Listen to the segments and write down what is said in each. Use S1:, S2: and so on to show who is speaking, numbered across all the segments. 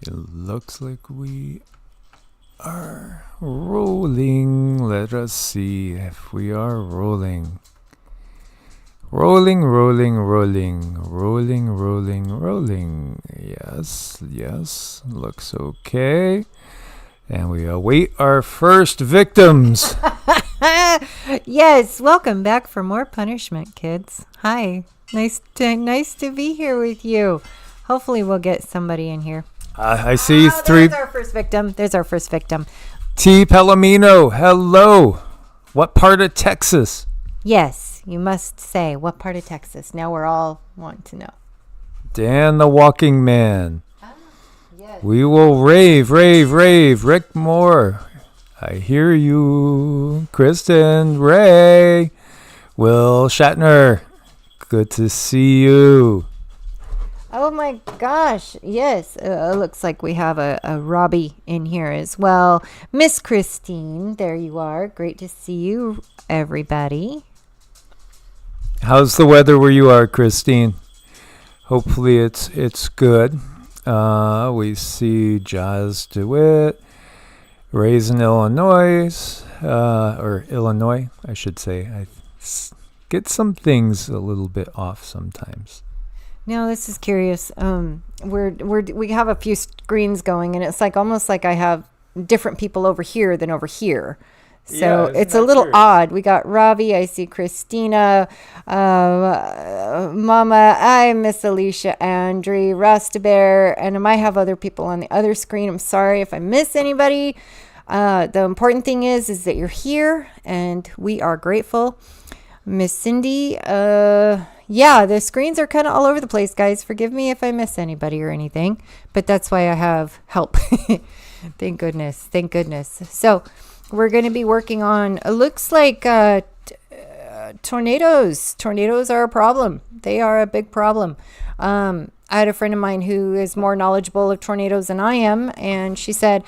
S1: It looks like we are rolling. Let us see if we are rolling. Rolling, rolling, rolling, rolling, rolling, rolling. Yes, yes, looks okay. And we await our first victims.
S2: Yes, welcome back for more punishment, kids. Hi, nice to be here with you. Hopefully we'll get somebody in here.
S1: I see three.
S2: There's our first victim. There's our first victim.
S1: T. Palomino, hello. What part of Texas?
S2: Yes, you must say what part of Texas. Now we're all wanting to know.
S1: Dan the Walking Man.
S2: Yes.
S1: We will rave, rave, rave. Rick Moore. I hear you. Kristen, Ray, Will Shatner. Good to see you.
S2: Oh my gosh. Yes. Looks like we have a Robbie in here as well. Miss Christine, there you are. Great to see you, everybody.
S1: How's the weather where you are, Christine? Hopefully it's good. We see Jazz DeWitt, Ray's in Illinois, or Illinois, I should say. I get some things a little bit off sometimes.
S2: Now this is curious. We have a few screens going, and it's like almost like I have different people over here than over here. So it's a little odd. We got Ravi, I see Christina, Mama, I miss Alicia, Andre, Rastabear, and I might have other people on the other screen. I'm sorry if I miss anybody. The important thing is that you're here, and we are grateful. Miss Cindy, yeah, the screens are kind of all over the place, guys. Forgive me if I miss anybody or anything, but that's why I have help. Thank goodness. Thank goodness. So we're going to be working on, it looks like tornadoes. Tornadoes are a problem. They are a big problem. I had a friend of mine who is more knowledgeable of tornadoes than I am, and she said,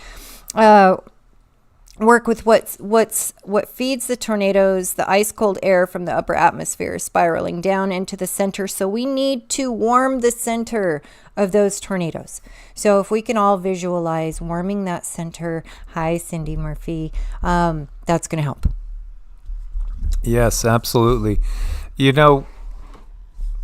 S2: work with what feeds the tornadoes, the ice cold air from the upper atmosphere spiraling down into the center. So we need to warm the center of those tornadoes. So if we can all visualize warming that center, hi Cindy Murphy, that's going to help.
S1: Yes, absolutely. You know,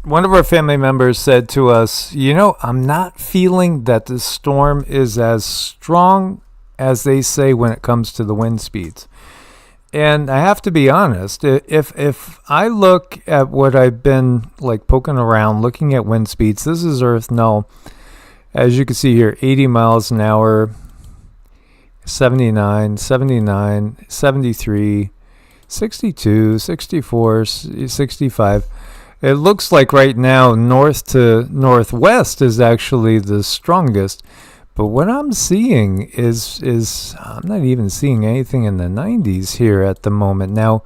S1: one of our family members said to us, I'm not feeling that the storm is as strong as they say when it comes to the wind speeds. And I have to be honest, if I look at what I've been like poking around, looking at wind speeds, this is Earth null. As you can see here, 80 miles an hour, 79, 79, 73, 62, 64, 65. It looks like right now north to northwest is actually the strongest. But what I'm seeing is I'm not even seeing anything in the 90s here at the moment. Now,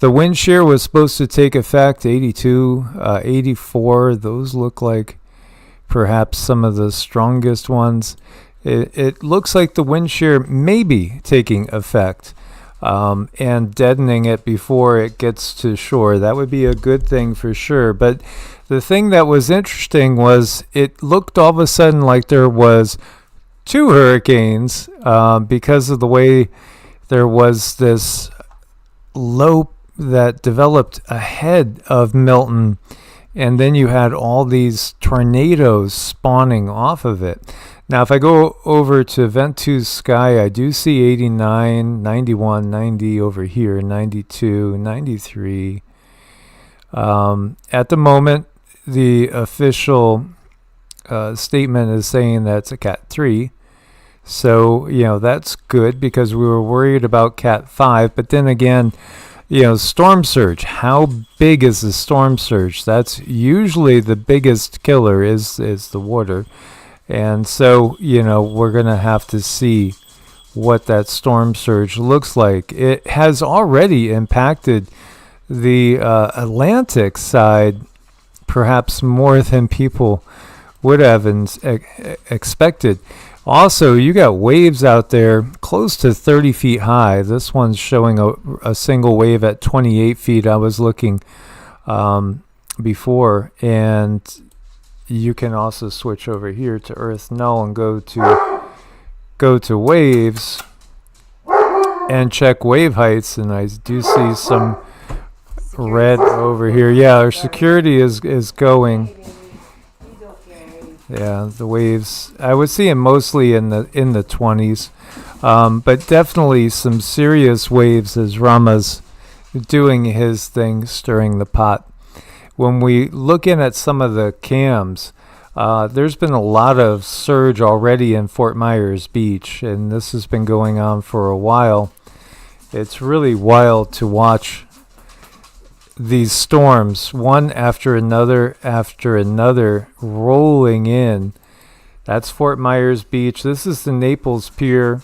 S1: the wind shear was supposed to take effect 82, 84. Those look like perhaps some of the strongest ones. It looks like the wind shear may be taking effect and deadening it before it gets to shore. That would be a good thing for sure. But the thing that was interesting was it looked all of a sudden like there was two hurricanes because of the way there was this low that developed ahead of Milton, and then you had all these tornadoes spawning off of it. Now, if I go over to Event 2 Sky, I do see 89, 91, 90 over here, 92, 93. At the moment, the official statement is saying that's a Cat 3. So, that's good because we were worried about Cat 5. But then again, storm surge. How big is the storm surge? That's usually the biggest killer is the water. And so, we're going to have to see what that storm surge looks like. It has already impacted the Atlantic side perhaps more than people would have expected. Also, you got waves out there close to 30 feet high. This one's showing a single wave at 28 feet. I was looking before, and you can also switch over here to Earth Null and go to waves and check wave heights, and I do see some red over here. Yeah, our security is going. Yeah, the waves. I would see them mostly in the 20s, but definitely some serious waves as Rama's doing his thing, stirring the pot. When we look in at some of the cams, there's been a lot of surge already in Fort Myers Beach, and this has been going on for a while. It's really wild to watch these storms, one after another, rolling in. That's Fort Myers Beach. This is the Naples Pier.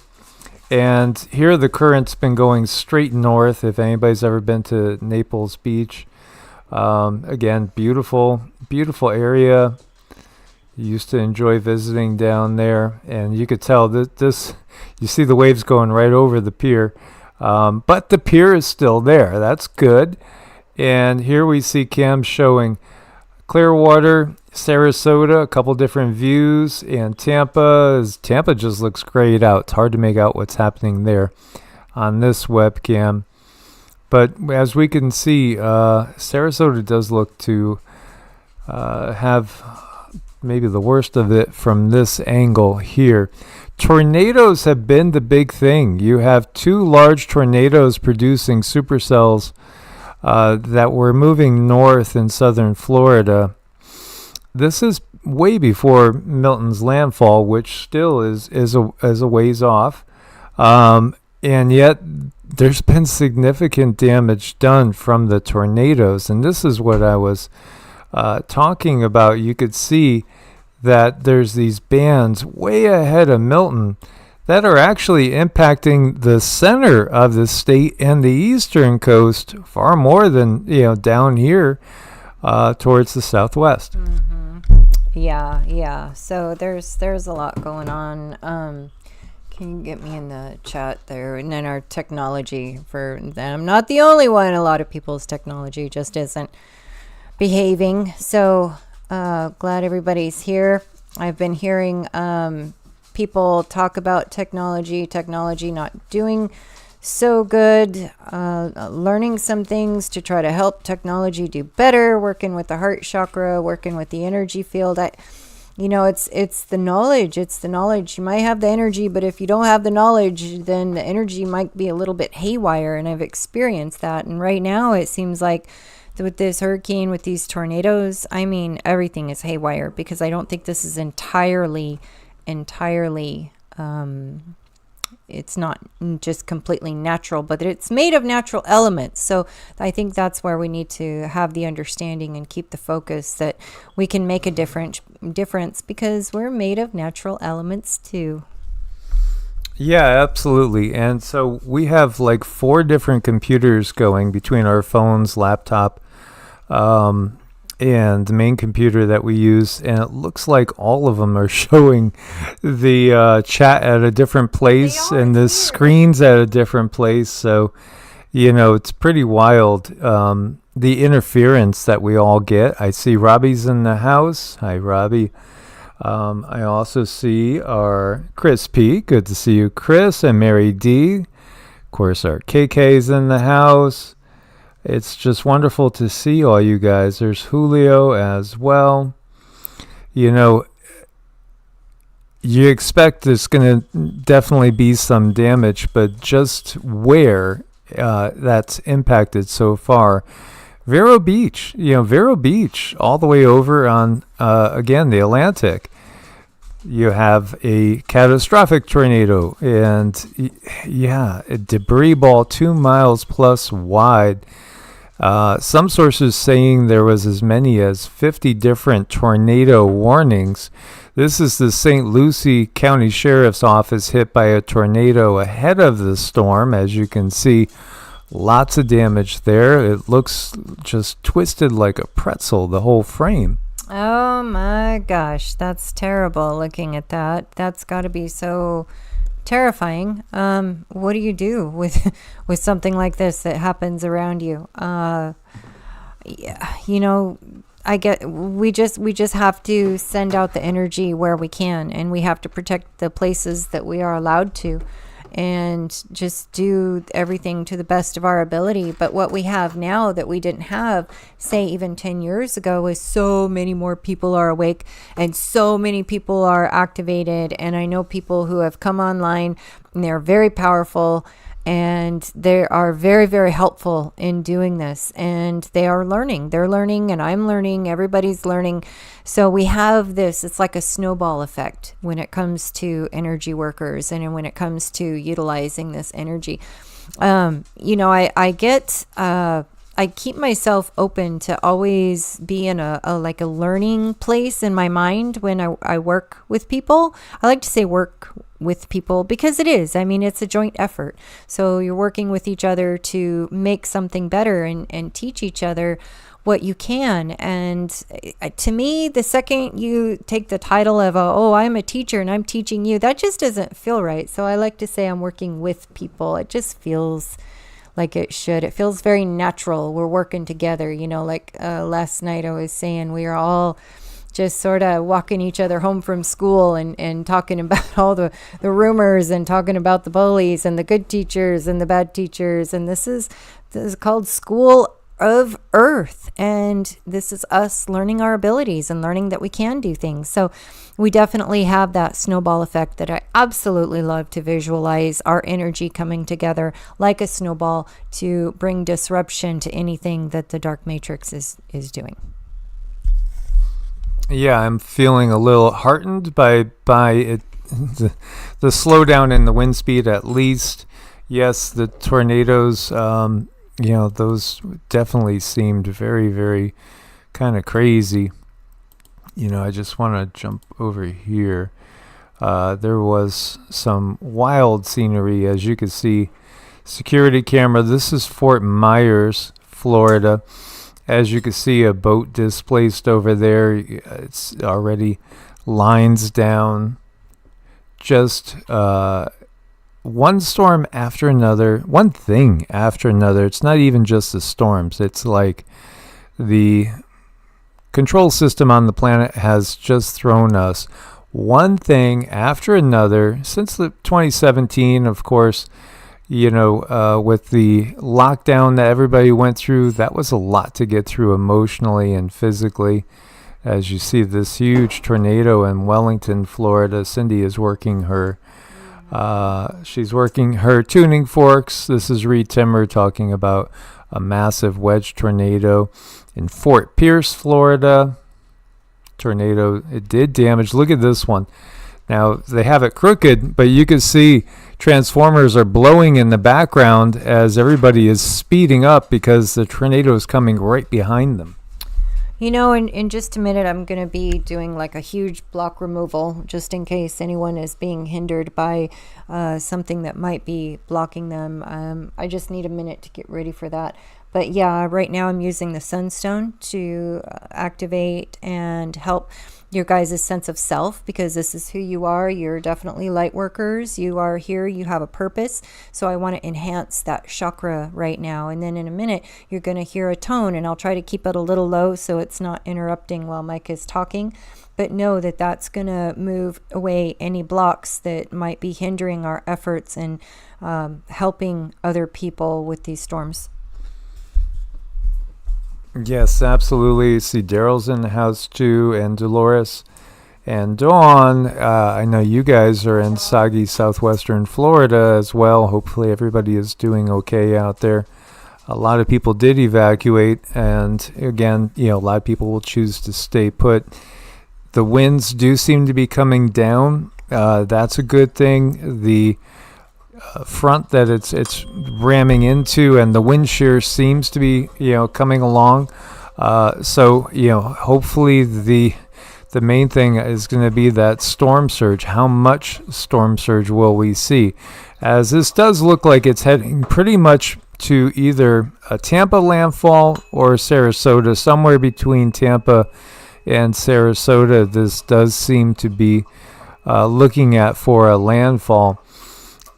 S1: And here the current's been going straight north, if anybody's ever been to Naples Beach. Again, beautiful area. Used to enjoy visiting down there. And you could tell that you see the waves going right over the pier. But the pier is still there. That's good. And here we see Cam showing Clearwater, Sarasota, a couple different views, and Tampa just looks grayed out. It's hard to make out what's happening there on this webcam. But as we can see, Sarasota does look to have maybe the worst of it from this angle here. Tornadoes have been the big thing. You have 2 large tornadoes producing supercells that were moving north in southern Florida. This is way before Milton's landfall, which still is a ways off. And yet there's been significant damage done from the tornadoes. And this is what I was talking about. You could see that there's these bands way ahead of Milton that are actually impacting the center of the state and the eastern coast far more than down here towards the southwest.
S2: Mm-hmm. Yeah. So there's a lot going on. Can you get me in the chat there? And then our technology I'm not the only one. A lot of people's technology just isn't behaving. So glad everybody's here. I've been hearing people talk about technology not doing so good, learning some things to try to help technology do better, working with the heart chakra, working with the energy field. It's the knowledge. You might have the energy, but if you don't have the knowledge, then the energy might be a little bit haywire, and I've experienced that. And right now it seems like with this hurricane, with these tornadoes, everything is haywire, because I don't think this is entirely it's not just completely natural, but it's made of natural elements. So I think that's where we need to have the understanding and keep the focus that we can make a difference because we're made of natural elements too.
S1: Yeah, absolutely. And so we have like 4 different computers going between our phones, laptop, and the main computer that we use, and it looks like all of them are showing the chat at a different place and the screens at a different place. So, it's pretty wild, the interference that we all get. I see Robbie's in the house. Hi, Robbie. I also see our Chris P. Good to see you, Chris, and Mary D. Of course, our KK's in the house. It's just wonderful to see all you guys. There's Julio as well. You expect there's going to definitely be some damage, but just where that's impacted so far. Vero Beach, all the way over on, again, the Atlantic. You have a catastrophic tornado, and a debris ball 2 miles plus wide. Some sources saying there was as many as 50 different tornado warnings. This is the St. Lucie County Sheriff's Office hit by a tornado ahead of the storm. As you can see, lots of damage there. It looks just twisted like a pretzel, the whole frame.
S2: Oh my gosh, that's terrible looking at that. That's got to be so terrifying. What do you do with something like this that happens around you? we just have to send out the energy where we can, and we have to protect the places that we are allowed to, and just do everything to the best of our ability. But what we have now that we didn't have, say, even 10 years ago, is so many more people are awake and so many people are activated. And I know people who have come online and they're very powerful, and they are very, very helpful in doing this. And they are learning. They're learning, and I'm learning. Everybody's learning. So we have this, it's like a snowball effect when it comes to energy workers and when it comes to utilizing this energy. I keep myself open to always be in a learning place in my mind when I work with people. I like to say work with people because it is. I mean, it's a joint effort. So you're working with each other to make something better and teach each other what you can. And to me, the second you take the title of, I'm a teacher and I'm teaching you, that just doesn't feel right. So I like to say I'm working with people. It just feels like it should. It feels very natural. We're working together, last night I was saying we are all just sort of walking each other home from school and talking about all the rumors and talking about the bullies and the good teachers and the bad teachers. And this is called School of Earth. And this is us learning our abilities and learning that we can do things. So we definitely have that snowball effect that I absolutely love to visualize, our energy coming together like a snowball to bring disruption to anything that the dark matrix is doing.
S1: Yeah, I'm feeling a little heartened by it, the slowdown in the wind speed at least. Yes, the tornadoes, those definitely seemed very, very kind of crazy. I just want to jump over here. There was some wild scenery, as you can see. Security camera. This is Fort Myers, Florida. As you can see, a boat displaced over there. It's already lines down. Just one storm after another, one thing after another. It's not even just the storms. It's like the control system on the planet has just thrown us one thing after another since the 2017, of course. With the lockdown that everybody went through, that was a lot to get through emotionally and physically. As you see this huge tornado in Wellington, Florida, Cindy is working her tuning forks. This is Reed Timmer talking about a massive wedge tornado in Fort Pierce, Florida. Tornado, it did damage. Look at this one. Now, they have it crooked, but you can see transformers are blowing in the background as everybody is speeding up because the tornado is coming right behind them.
S2: In just a minute, I'm going to be doing like a huge block removal just in case anyone is being hindered by something that might be blocking them. I just need a minute to get ready for that. But yeah, right now I'm using the sunstone to activate and help your guys' sense of self, because this is who you are. You're definitely light workers. You are here. You have a purpose. So I want to enhance that chakra right now. And then in a minute, you're going to hear a tone, and I'll try to keep it a little low so it's not interrupting while Mike is talking. But know that that's going to move away any blocks that might be hindering our efforts in helping other people with these storms.
S1: Yes, absolutely. See, Daryl's in the house too, and Dolores and Dawn. I know you guys are in soggy southwestern Florida as well. Hopefully everybody is doing okay out there. A lot of people did evacuate, and again, a lot of people will choose to stay put. The winds do seem to be coming down. That's a good thing. The front that it's ramming into, and the wind shear seems to be coming along. So hopefully the main thing is going to be that storm surge. How much storm surge will we see? As this does look like it's heading pretty much to either a Tampa landfall or Sarasota, somewhere between Tampa and Sarasota. This does seem to be looking at for a landfall.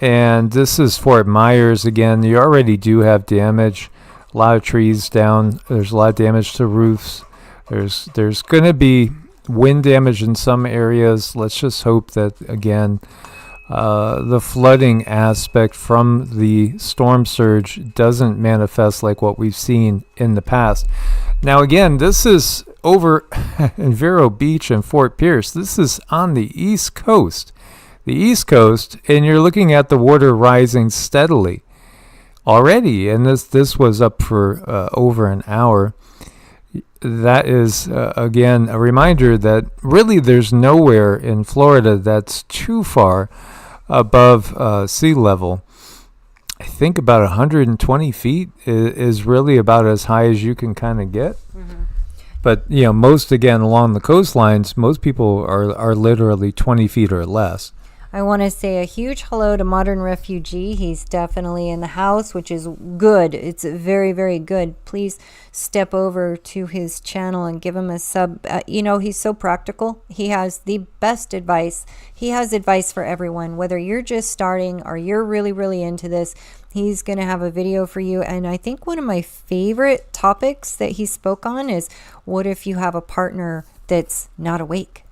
S1: And this is Fort Myers again. You already do have damage. A lot of trees down. There's a lot of damage to roofs. There's going to be wind damage in some areas. Let's just hope that, again, the flooding aspect from the storm surge doesn't manifest like what we've seen in the past. Now, again, this is over in Vero Beach and Fort Pierce. This is on the East Coast. The East Coast, and you're looking at the water rising steadily already, and this was up for over an hour. That is, again, a reminder that really there's nowhere in Florida that's too far above sea level. I think about 120 feet is really about as high as you can kind of get. Mm-hmm. But, most, again, along the coastlines, most people are literally 20 feet or less.
S2: I want to say a huge hello to Modern Refugee. He's definitely in the house, which is good. It's very, very good. Please step over to his channel and give him a sub. He's so practical. He has the best advice. He has advice for everyone, whether you're just starting or you're really, really into this. He's going to have a video for you. And I think one of my favorite topics that he spoke on is, what if you have a partner that's not awake?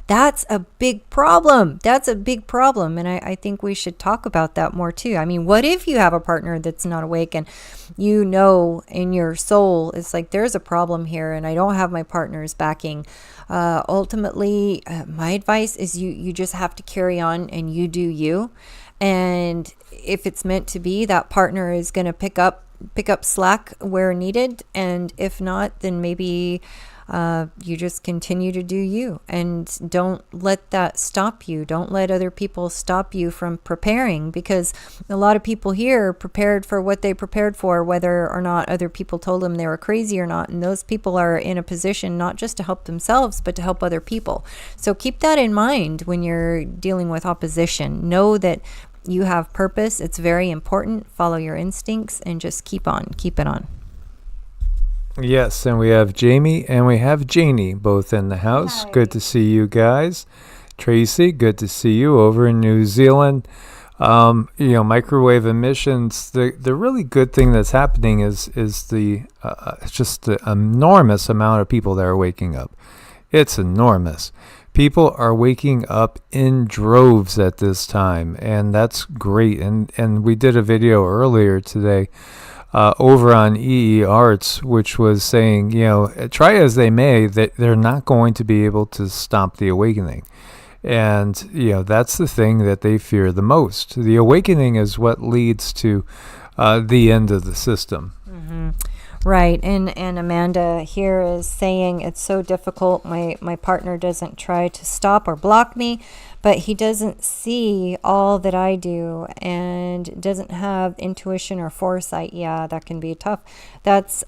S2: That's a big problem. That's a big problem. And I think we should talk about that more too. I mean, what if you have a partner that's not awake and in your soul, it's like, there's a problem here and I don't have my partner's backing. Ultimately, my advice is you just have to carry on and you do you. And if it's meant to be, that partner is going to pick up slack where needed. And if not, then maybe you just continue to do you, and don't let that stop you. Don't let other people stop you from preparing, because a lot of people here prepared for what they prepared for, whether or not other people told them they were crazy or not. And those people are in a position not just to help themselves, but to help other people. So keep that in mind when you're dealing with opposition. Know that you have purpose. It's very important. Follow your instincts and just keep it on.
S1: Yes, and we have Jamie and we have Janie both in the house.
S2: Hi.
S1: Good to see you guys. Tracy, good to see you over in New Zealand. Microwave emissions. The really good thing that's happening is the just the enormous amount of people that are waking up. It's enormous. People are waking up in droves at this time, and that's great. And we did a video earlier today over on EEARTS, which was saying, try as they may, that they're not going to be able to stop the awakening. And, that's the thing that they fear the most. The awakening is what leads to the end of the system.
S2: Mm-hmm. Right. And Amanda here is saying, it's so difficult. My partner doesn't try to stop or block me, but he doesn't see all that I do and doesn't have intuition or foresight. Yeah, that can be tough. That's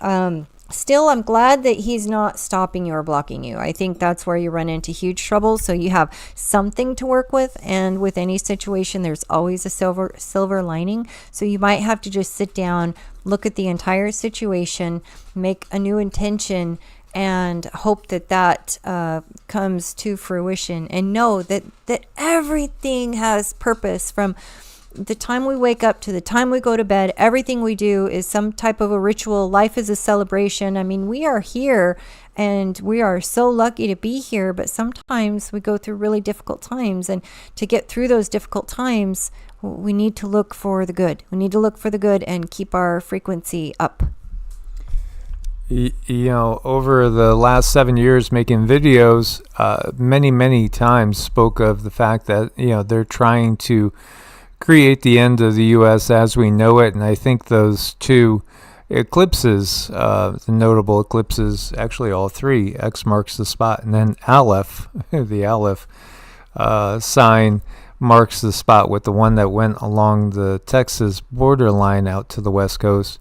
S2: still, I'm glad that he's not stopping you or blocking you. I think that's where you run into huge trouble. So you have something to work with, and with any situation, there's always a silver lining. So you might have to just sit down, look at the entire situation, make a new intention, and hope that comes to fruition, and know that everything has purpose. From the time we wake up to the time we go to bed, everything we do is some type of a ritual. Life is a celebration. I mean, we are here and we are so lucky to be here, but sometimes we go through really difficult times, and to get through those difficult times, we need to look for the good. We need to look for the good and keep our frequency up.
S1: Over the last 7 years making videos, many times spoke of the fact that, they're trying to create the end of the U.S. as we know it. And I think those two eclipses, the notable eclipses, actually all three, X marks the spot, and then Aleph, the Aleph sign marks the spot with the one that went along the Texas borderline out to the West Coast.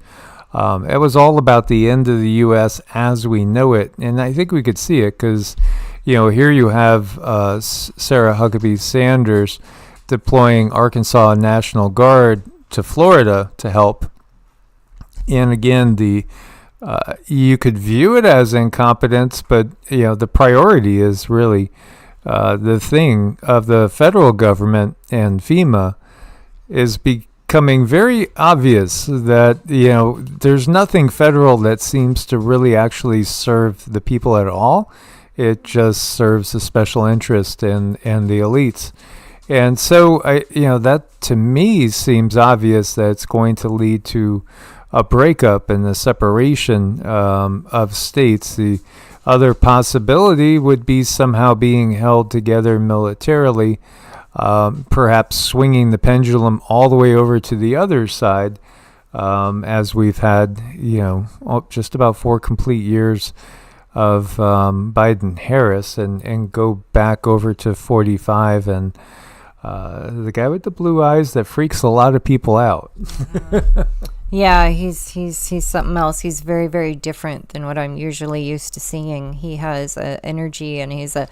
S1: It was all about the end of the U.S. as we know it, and I think we could see it because, here you have Sarah Huckabee Sanders deploying Arkansas National Guard to Florida to help. And again, you could view it as incompetence, but the priority is really the thing of the federal government and FEMA is because becoming very obvious that, there's nothing federal that seems to really actually serve the people at all. It just serves a special interest and the elites. And so, that to me seems obvious that it's going to lead to a breakup and the separation of states. The other possibility would be somehow being held together militarily, perhaps swinging the pendulum all the way over to the other side, as we've had, just about 4 complete years of Biden-Harris, and go back over to 45 and the guy with the blue eyes that freaks a lot of people out.
S2: Yeah, he's something else. He's very, very different than what I'm usually used to seeing. He has energy, and he's a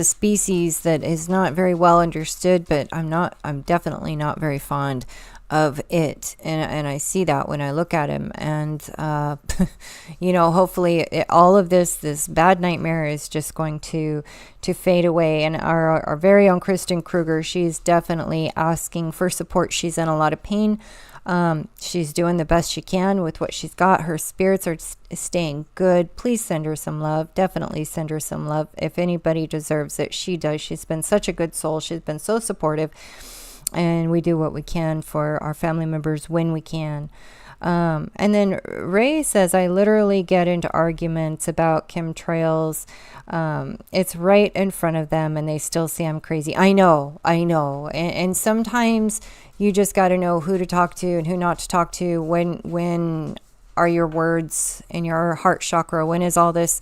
S2: species that is not very well understood, but I'm definitely not very fond of it, and I see that when I look at him. And hopefully all of this bad nightmare is just going to fade away. And our very own Kristen Kruger, she's definitely asking for support. She's in a lot of pain. She's doing the best she can with what she's got. Her spirits are staying good. Please send her some love. Definitely send her some love. If anybody deserves it, she does. She's been such a good soul. She's been so supportive. And we do what we can for our family members when we can. And then Ray says, I literally get into arguments about chemtrails. It's right in front of them, and they still say I'm crazy. I know. And sometimes you just got to know who to talk to and who not to talk to. When are your words in your heart chakra? When is all this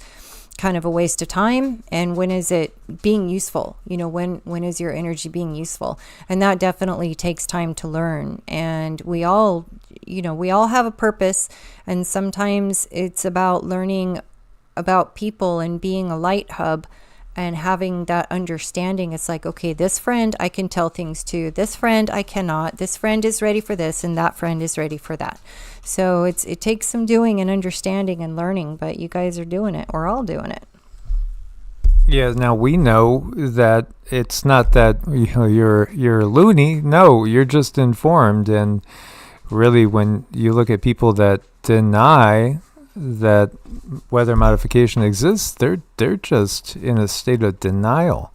S2: kind of a waste of time, and when is it being useful? When is your energy being useful? And that definitely takes time to learn. And we all have a purpose, and sometimes it's about learning about people and being a light hub and having that understanding. It's like, okay, this friend I can tell things to, this friend I cannot, this friend is ready for this, and that friend is ready for that. So it takes some doing and understanding and learning, but you guys are doing it. We're all doing it.
S1: Yeah, now we know that it's not that you're loony. No, you're just informed. And really, when you look at people that deny that weather modification exists, they're just in a state of denial.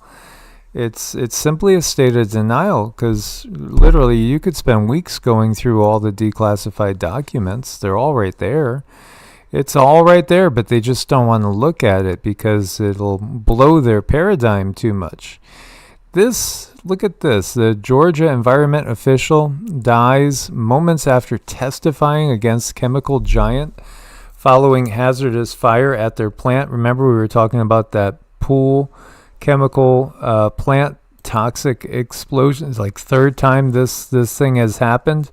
S1: It's simply a state of denial, because literally you could spend weeks going through all the declassified documents. They're all right there. It's all right there, but they just don't want to look at it because it'll blow their paradigm too much. Look at this. The Georgia environment official dies moments after testifying against chemical giant following hazardous fire at their plant. Remember, we were talking about that pool chemical plant toxic explosion. It's like third time this thing has happened,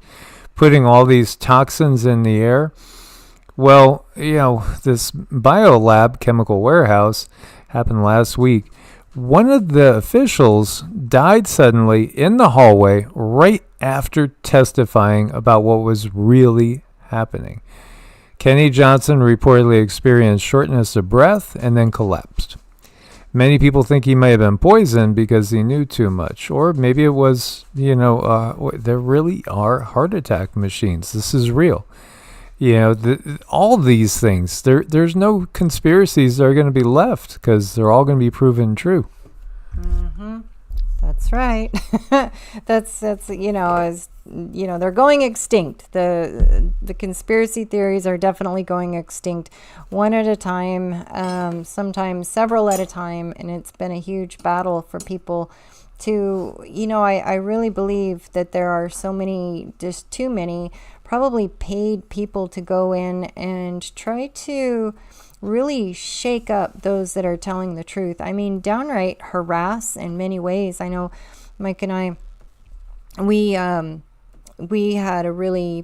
S1: putting all these toxins in the air. Well, this biolab chemical warehouse happened last week. One of the officials died suddenly in the hallway right after testifying about what was really happening. Kenny Johnson reportedly experienced shortness of breath and then collapsed. Many people think he may have been poisoned because he knew too much. Or maybe it was, there really are heart attack machines. This is real. All these things, there's no conspiracies that are going to be left, because they're all going to be proven true.
S2: Mm-hmm. That's right. that's they're going extinct. The conspiracy theories are definitely going extinct, one at a time, sometimes several at a time, and it's been a huge battle for people to, I really believe that there are so many, just too many, probably paid people to go in and try to really shake up those that are telling the truth. I mean, downright harass in many ways. I know Mike and I, we had a really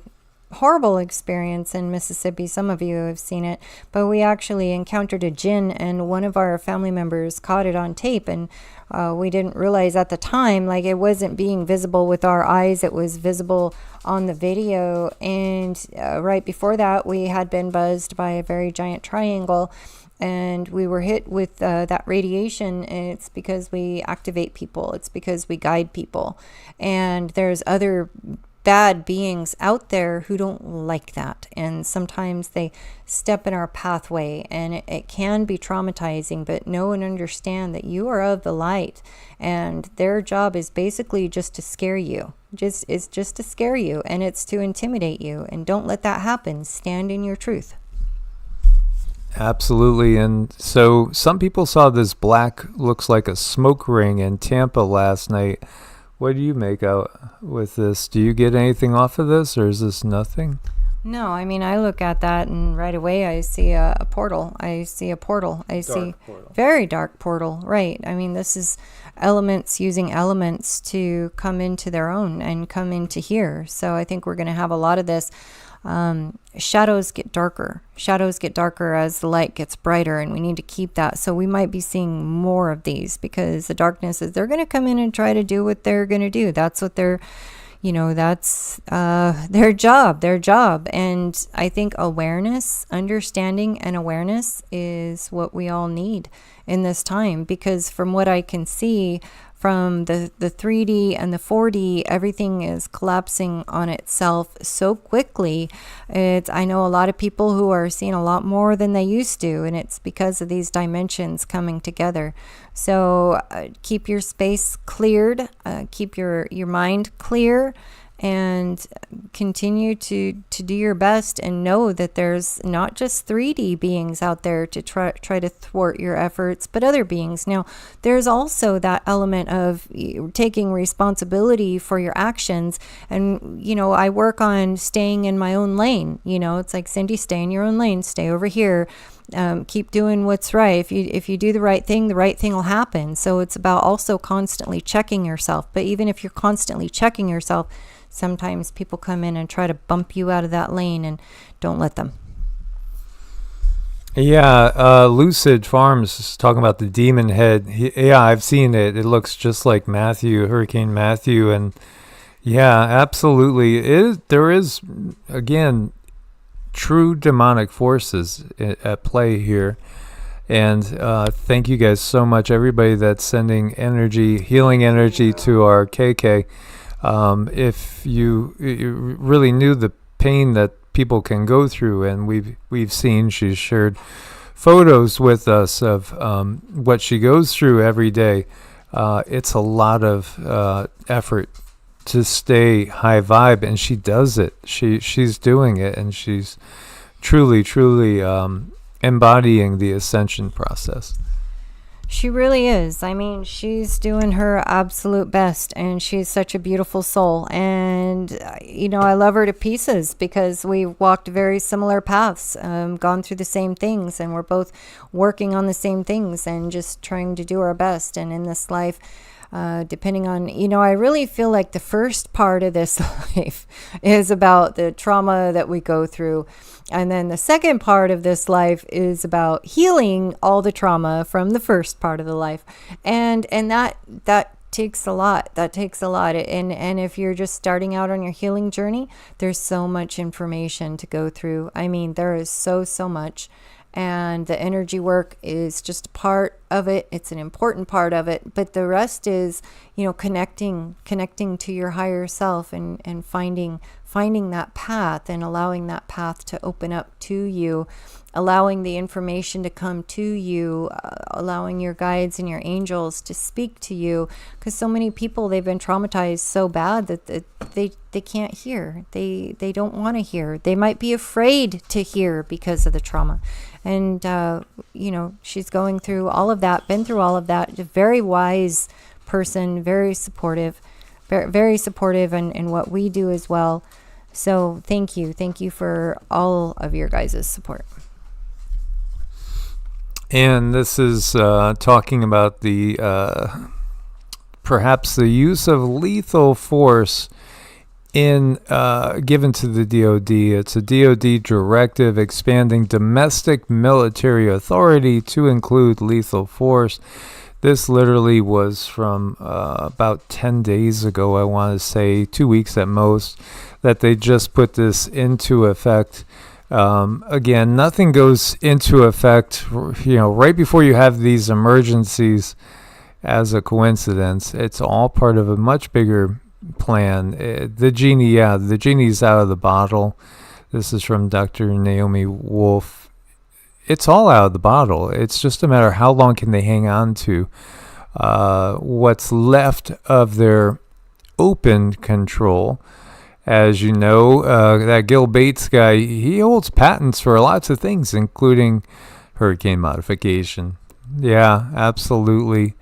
S2: horrible experience in Mississippi. Some of you have seen it, but we actually encountered a djinn, and one of our family members caught it on tape, and we didn't realize at the time, like, it wasn't being visible with our eyes. It was visible on the video. And right before that, we had been buzzed by a very giant triangle, and we were hit with that radiation. And it's because we activate people. It's because we guide people. And there's other bad beings out there who don't like that, and sometimes they step in our pathway, and it can be traumatizing, but know and understand that you are of the light, and their job is basically just to scare you. It's just to scare you, and it's to intimidate you, and don't let that happen. Stand in your truth.
S1: Absolutely. And so some people saw this black, looks like a smoke ring in Tampa last night. What do you make out with this? Do you get anything off of this, or is this nothing?
S2: No, I mean, I look at that and right away I see a portal. I see a portal. I see
S1: portal.
S2: Very dark portal, right? I mean, this is elements using elements to come into their own and come into here. So I think we're going to have a lot of this. Shadows get darker. Shadows get darker as the light gets brighter, and we need to keep that. So we might be seeing more of these, because the darkness is, they're going to come in and try to do what they're going to do. That's what they're, that's their job. And I think understanding and awareness is what we all need in this time, because from what I can see from the 3D and the 4D, everything is collapsing on itself so quickly. I know a lot of people who are seeing a lot more than they used to, and it's because of these dimensions coming together. So keep your space cleared, keep your mind clear, and continue to do your best, and know that there's not just 3D beings out there to try to thwart your efforts, but other beings. Now, there's also that element of taking responsibility for your actions. And, I work on staying in my own lane. It's like, Cindy, stay in your own lane, stay over here. Keep doing what's right. If you do the right thing will happen. So it's about also constantly checking yourself. But even if you're constantly checking yourself, sometimes people come in and try to bump you out of that lane, and don't let them.
S1: Yeah, Lucid Farms is talking about the demon head. I've seen it. It looks just like Hurricane Matthew. And yeah, absolutely. There is, again, true demonic forces at play here. And thank you guys so much, everybody that's sending healing energy to our KK. If you really knew the pain that people can go through, and we've seen, she's shared photos with us of what she goes through every day. It's a lot of effort to stay high vibe, and she does it. She's doing it, and she's truly embodying the ascension process.
S2: She really is. I mean, she's doing her absolute best, and she's such a beautiful soul. And, I love her to pieces, because we walked very similar paths, gone through the same things, and we're both working on the same things and just trying to do our best. And in this life, depending on, I really feel like the first part of this life is about the trauma that we go through. And then the second part of this life is about healing all the trauma from the first part of the life. And that takes a lot. That takes a lot. And if you're just starting out on your healing journey, there's so much information to go through. I mean, there is so much. And the energy work is just a part of it. It's an important part of it. But the rest is, connecting to your higher self, and finding that path, and allowing that path to open up to you, allowing the information to come to you, allowing your guides and your angels to speak to you. Because so many people, they've been traumatized so bad that they can't hear. They don't want to hear. They might be afraid to hear because of the trauma. And, she's going through all of that, been through all of that. A very wise person, very supportive, very supportive in what we do as well. So thank you. Thank you for all of your guys' support.
S1: And this is talking about the perhaps the use of lethal force given to the DoD. It's a DoD directive expanding domestic military authority to include lethal force. This literally was from about 10 days ago, I want to say 2 weeks at most, that they just put this into effect. Again, nothing goes into effect, right before you have these emergencies as a coincidence. It's all part of a much bigger plan. The genie's out of the bottle. This is from Dr. Naomi Wolf. It's all out of the bottle. It's just a matter of how long can they hang on to what's left of their open control. As you know, that Gil Bates guy, he holds patents for lots of things, including hurricane modification. Yeah, absolutely.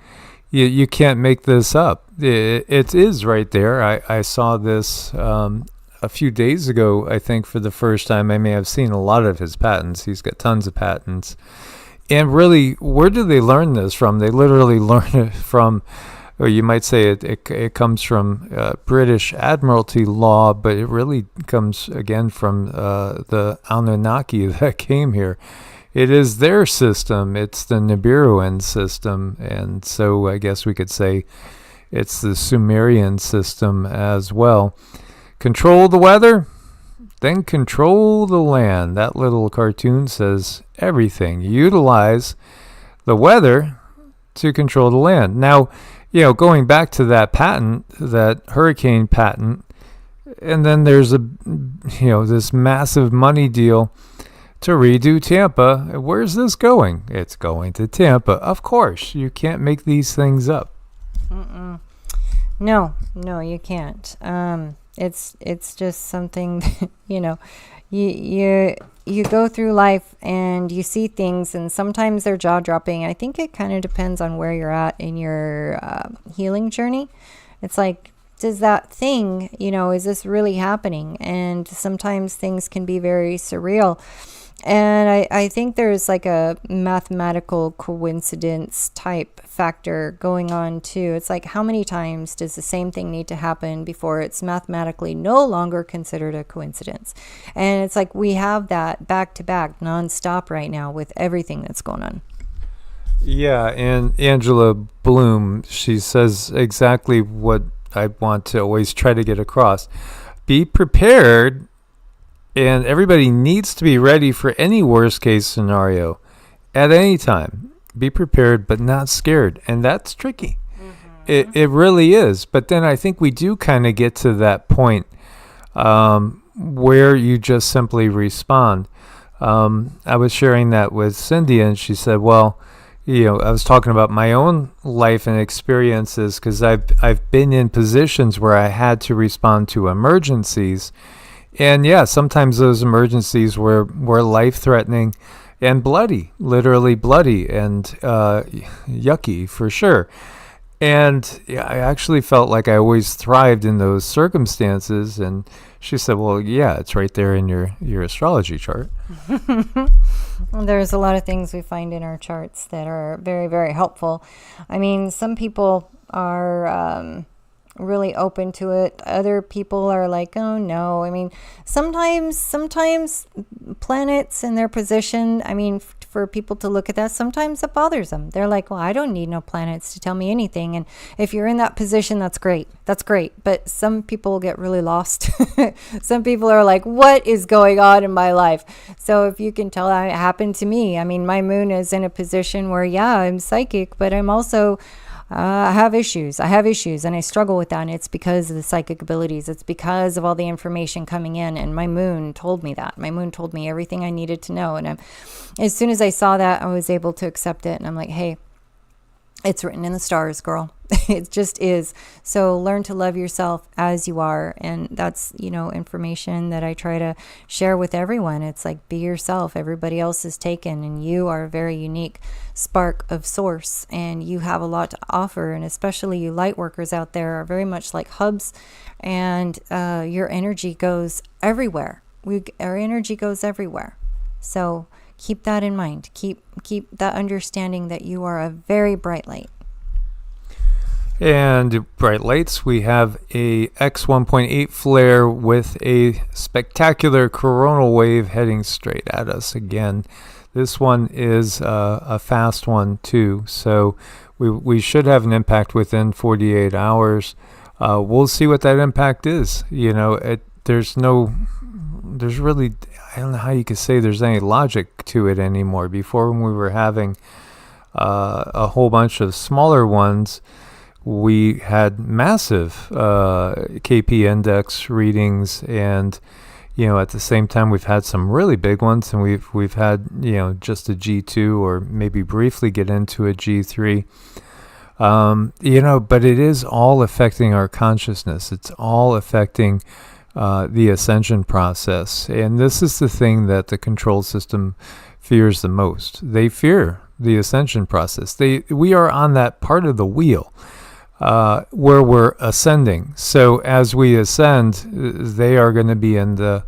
S1: You can't make this up. It is right there. I saw this a few days ago, I think, for the first time. I may have seen a lot of his patents. He's got tons of patents. And really, where do they learn this from? They literally learn it from, or you might say it comes from British Admiralty law, but it really comes, again, from the Anunnaki that came here. It is their system. It's the Nibiruan system. And so I guess we could say it's the Sumerian system as well. Control the weather, then control the land. That little cartoon says everything. Utilize the weather to control the land. Now, going back to that patent, that hurricane patent, and then there's this massive money deal to redo Tampa. Where's this going? It's going to Tampa. Of course, you can't make these things up.
S2: No, you can't. It's just something, you go through life and you see things, and sometimes they're jaw-dropping. I think it kind of depends on where you're at in your healing journey. It's like, does that thing, is this really happening? And sometimes things can be very surreal. And I think there's like a mathematical coincidence type factor going on too. It's like, how many times does the same thing need to happen before it's mathematically no longer considered a coincidence? And it's like we have that back to back nonstop right now with everything that's going on.
S1: Yeah, and Angela Bloom, she says exactly what I want to always try to get across. Be prepared. And everybody needs to be ready for any worst case scenario at any time. Be prepared, but not scared. And that's tricky. Mm-hmm. It really is. But then I think we do kind of get to that point where you just simply respond. I was sharing that with Cindy, and she said, well, I was talking about my own life and experiences, because I've been in positions where I had to respond to emergencies. And yeah, sometimes those emergencies were life-threatening and bloody, literally bloody and yucky for sure. And yeah, I actually felt like I always thrived in those circumstances. And she said, well, yeah, it's right there in your astrology chart.
S2: Well, there's a lot of things we find in our charts that are very, very helpful. I mean, some people are really open to it. Other people are like, oh no. I mean, sometimes planets and their position, I mean, for people to look at that, sometimes it bothers them. They're like, well, I don't need no planets to tell me anything. And if you're in that position, that's great. But some people get really lost. Some people are like, what is going on in my life? So if you can tell, that it happened to me. I mean, my moon is in a position where, yeah, I'm psychic, but I'm also I have issues and I struggle with that, and it's because of the psychic abilities. It's because of all the information coming in, and my moon told me that. My moon told me everything I needed to know, and as soon as I saw that, I was able to accept it, and I'm like, hey, it's written in the stars, girl. It just is. So learn to love yourself as you are. And that's, information that I try to share with everyone. It's like, be yourself. Everybody else is taken, and you are a very unique spark of source, and you have a lot to offer. And especially you light workers out there are very much like hubs, and your energy goes everywhere. Our energy goes everywhere. So keep that in mind. Keep that understanding that you are a very bright light.
S1: And bright lights, we have a X1.8 flare with a spectacular coronal wave heading straight at us again. This one is a fast one too, so we should have an impact within 48 hours. We'll see what that impact is. There's really, I don't know how you could say there's any logic to it anymore. Before, when we were having a whole bunch of smaller ones, we had massive KP index readings, and at the same time we've had some really big ones, and we've had just a G2 or maybe briefly get into a G3. But it is all affecting our consciousness. It's all affecting the ascension process, and this is the thing that the control system fears the most. They fear the ascension process. We are on that part of the wheel where we're ascending. So as we ascend, they are going to be in the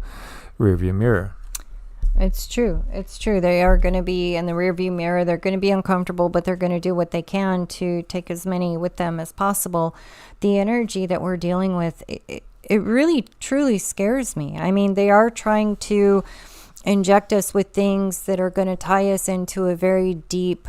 S1: rearview mirror.
S2: It's true. They are going to be in the rearview mirror. They're going to be uncomfortable, but they're going to do what they can to take as many with them as possible. The energy that we're dealing with, it really, truly scares me. I mean, they are trying to inject us with things that are going to tie us into a very deep,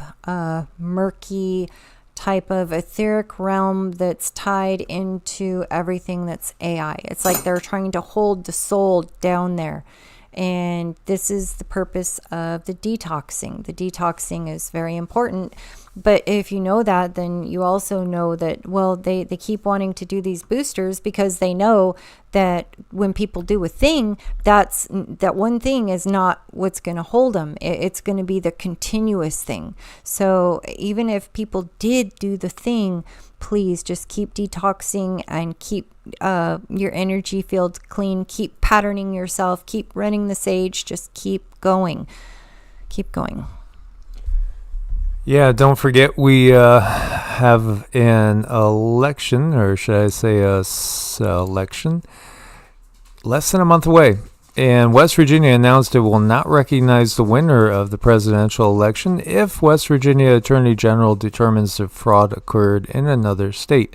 S2: murky type of etheric realm that's tied into everything that's AI. It's like they're trying to hold the soul down there. And this is the purpose of the detoxing. The detoxing is very important. But if you know that, then you also know that, well, they keep wanting to do these boosters because they know that when people do a thing, that one thing is not what's going to hold them. It's going to be the continuous thing. So even if people did do the thing, please just keep detoxing and keep your energy field clean. Keep patterning yourself. Keep running the sage. Just keep going. Keep going.
S1: Yeah, don't forget we have an election, or should I say a selection, less than a month away. And West Virginia announced it will not recognize the winner of the presidential election if West Virginia Attorney General determines the fraud occurred in another state.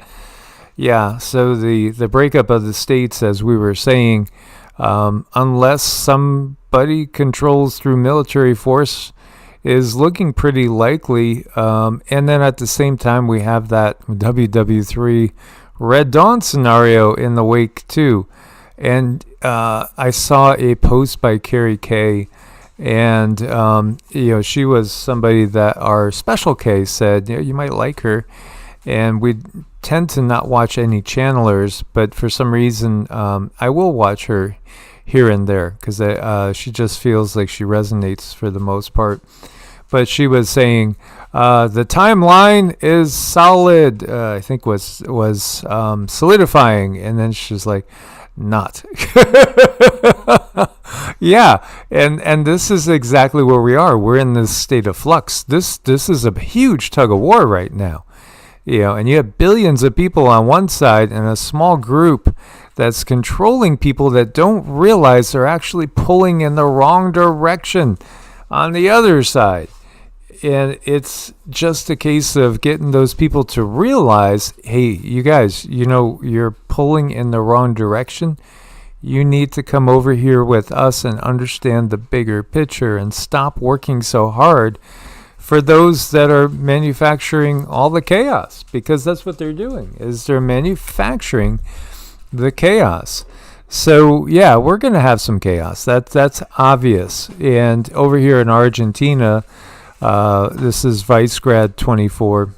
S1: Yeah, so the breakup of the states, as we were saying, unless somebody controls through military force, is looking pretty likely. And then at the same time, we have that WW3 Red Dawn scenario in the wake too. And I saw a post by Carrie Kay, and she was somebody that our special K said you might like her, and we tend to not watch any channelers, but for some reason I will watch her here and there because she just feels like she resonates for the most part. But she was saying the timeline is solid. I think was solidifying, and then she's like, not. Yeah, and this is exactly where we are. We're in this state of flux. This is a huge tug of war right now. And you have billions of people on one side and a small group that's controlling people that don't realize they're actually pulling in the wrong direction on the other side. And it's just a case of getting those people to realize, hey, you guys, you're pulling in the wrong direction. You need to come over here with us and understand the bigger picture and stop working so hard for those that are manufacturing all the chaos, because that's what they're doing, is they're manufacturing the chaos. So, yeah, we're going to have some chaos. That's obvious. And over here in Argentina, this is Vice Grad 24,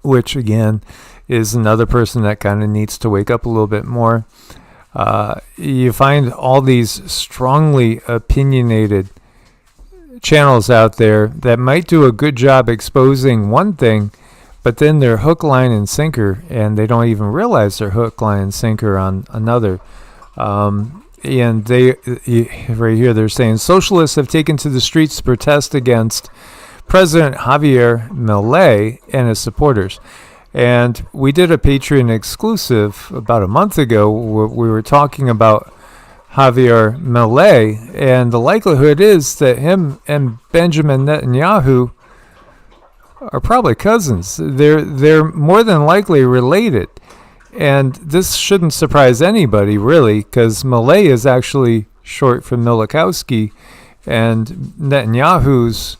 S1: which again is another person that kind of needs to wake up a little bit more. You find all these strongly opinionated channels out there that might do a good job exposing one thing, but then they're hook, line, and sinker, and they don't even realize they're hook, line, and sinker on another. And they, right here, they're saying socialists have taken to the streets to protest against President Javier Milei and his supporters. And we did a Patreon exclusive about a month ago where we were talking about Javier Milei, and the likelihood is that him and Benjamin Netanyahu are probably cousins. They're more than likely related. And this shouldn't surprise anybody, really, because Milei is actually short for Milikowski, and Netanyahu's,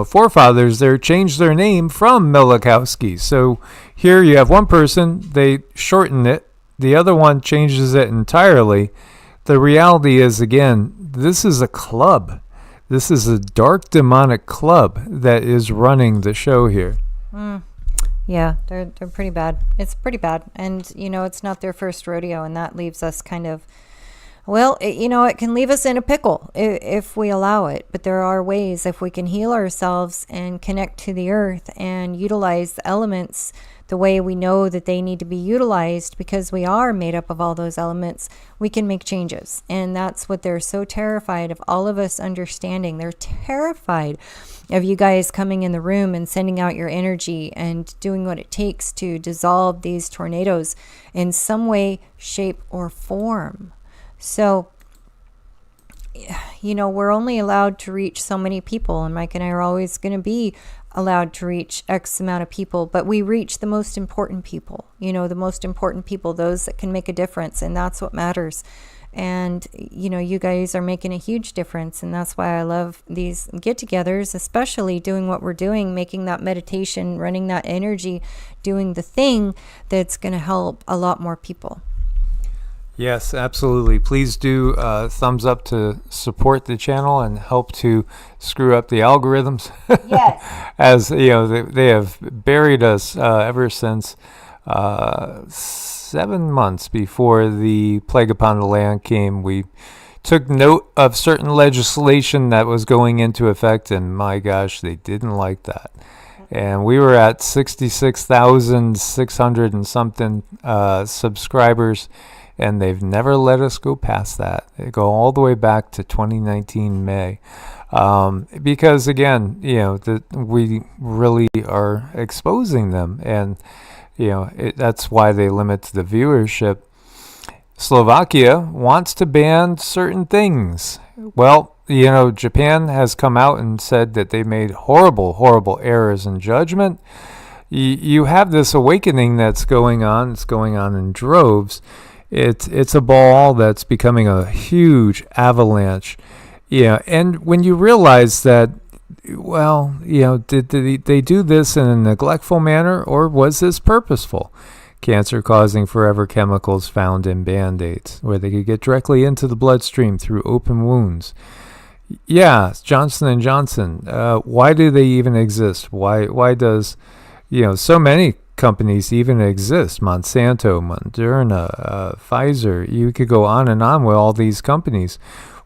S1: forefathers there changed their name from Milikowski. So here you have one person, they shorten it, the other one changes it entirely. The reality is, again, this is a club. This is a dark demonic club that is running the show here.
S2: Yeah, they're pretty bad. It's pretty bad. And, it's not their first rodeo, and that leaves us kind of, well, it can leave us in a pickle if we allow it. But there are ways, if we can heal ourselves and connect to the earth and utilize the elements the way we know that they need to be utilized, because we are made up of all those elements, we can make changes. And that's what they're so terrified of, all of us understanding. They're terrified of you guys coming in the room and sending out your energy and doing what it takes to dissolve these tornadoes in some way, shape, or form. So, we're only allowed to reach so many people, and Mike and I are always going to be allowed to reach X amount of people, but we reach the most important people, the most important people, those that can make a difference, and that's what matters. And, you guys are making a huge difference, and that's why I love these get-togethers, especially doing what we're doing, making that meditation, running that energy, doing the thing that's going to help a lot more people.
S1: Yes, absolutely. Please do thumbs up to support the channel and help to screw up the algorithms.
S2: Yes.
S1: As they have buried us ever since 7 months before the plague upon the land came. We took note of certain legislation that was going into effect, and my gosh, they didn't like that. And we were at 66,600 and something subscribers, and they've never let us go past that. They go all the way back to 2019 May. Because again, we really are exposing them, and that's why they limit the viewership. Slovakia wants to ban certain things. Well, Japan has come out and said that they made horrible, horrible errors in judgment. You have this awakening that's going on. It's going on in droves. It's a ball that's becoming a huge avalanche. And when you realize that, well, did they do this in a neglectful manner, or was this purposeful? Cancer-causing forever chemicals found in Band-Aids, where they could get directly into the bloodstream through open wounds. Yeah, Johnson & Johnson. Why do they even exist? Why does, so many companies even exist? Monsanto, Moderna, Pfizer. You could go on and on with all these companies.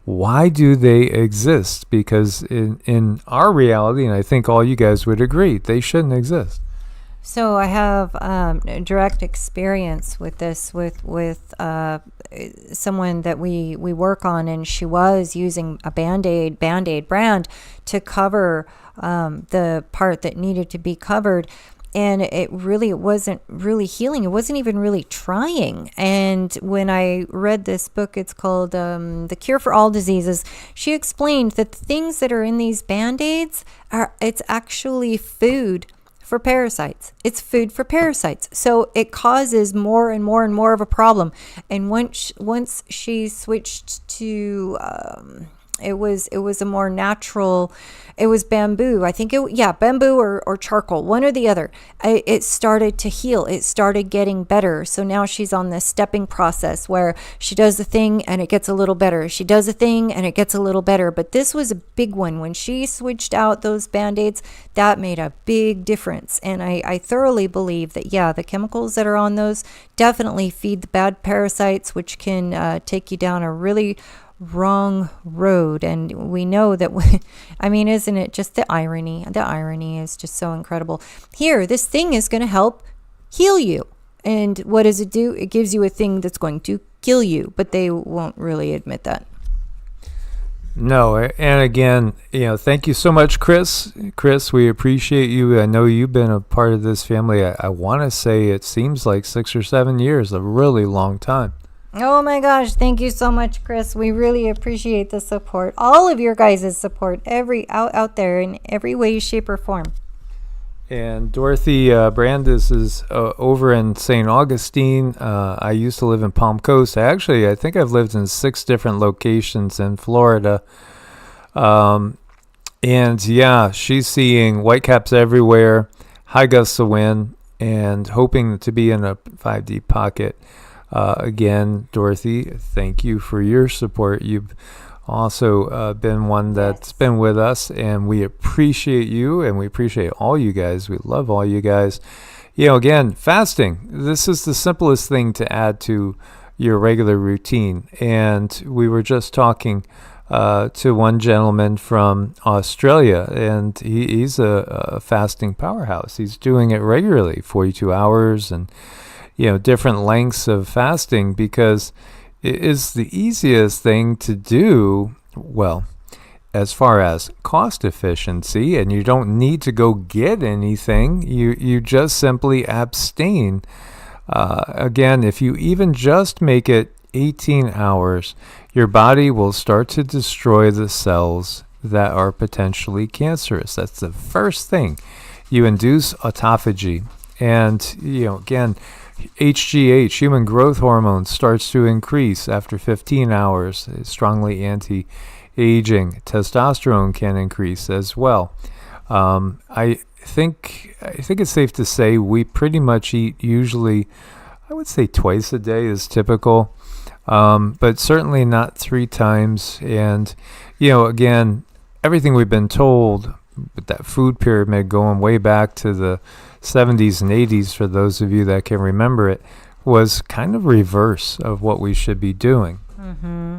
S1: Why do they exist? Because in our reality, and I think all you guys would agree, they shouldn't exist.
S2: So I have direct experience with this with someone that we work on, and she was using a Band-Aid brand to cover the part that needed to be covered. And it wasn't really healing. It wasn't even really trying. And when I read this book, it's called The Cure for All Diseases, she explained that the things that are in these Band-Aids it's actually food for parasites. It's food for parasites. So it causes more and more and more of a problem. And once she switched to it was a more natural, it was bamboo. I think bamboo or charcoal, one or the other. It started to heal. It started getting better. So now she's on this stepping process where she does the thing and it gets a little better. She does a thing and it gets a little better. But this was a big one. When she switched out those Band-Aids, that made a big difference. And I thoroughly believe that, the chemicals that are on those definitely feed the bad parasites, which can take you down a really wrong road. And we know that isn't it just the irony is just so incredible. Here, this thing is going to help heal you, and what does it do? It gives you a thing that's going to kill you, but they won't really admit that.
S1: No. And again, thank you so much, Chris. We appreciate you. I know you've been a part of this family. I want to say it seems like 6 or 7 years, a really long time.
S2: Oh my gosh, thank you so much, Chris. We really appreciate the support. All of your guys' support, out there in every way, shape, or form.
S1: And Dorothy Brandis is over in St. Augustine. I used to live in Palm Coast. I think I've lived in 6 different locations in Florida. And she's seeing whitecaps everywhere, high gusts of wind, and hoping to be in a 5D pocket. Again, Dorothy, thank you for your support. You've also been one that's been with us, and we appreciate you, and we appreciate all you guys. We love all you guys. Again, fasting. This is the simplest thing to add to your regular routine. And we were just talking to one gentleman from Australia, and he's a fasting powerhouse. He's doing it regularly, 42 hours and, different lengths of fasting, because it is the easiest thing to do, well, as far as cost efficiency, and you don't need to go get anything. You just simply abstain. Again, if you even just make it 18 hours, your body will start to destroy the cells that are potentially cancerous. That's the first thing. You induce autophagy. And, again, HGH, human growth hormone, starts to increase after 15 hours. It's strongly anti-aging. Testosterone can increase as well. I think it's safe to say we pretty much eat usually, I would say twice a day is typical, but certainly not 3 times. And, again, everything we've been told with that food pyramid going way back to the 70s and 80s, for those of you that can remember it, was kind of reverse of what we should be doing.
S2: Mm-hmm.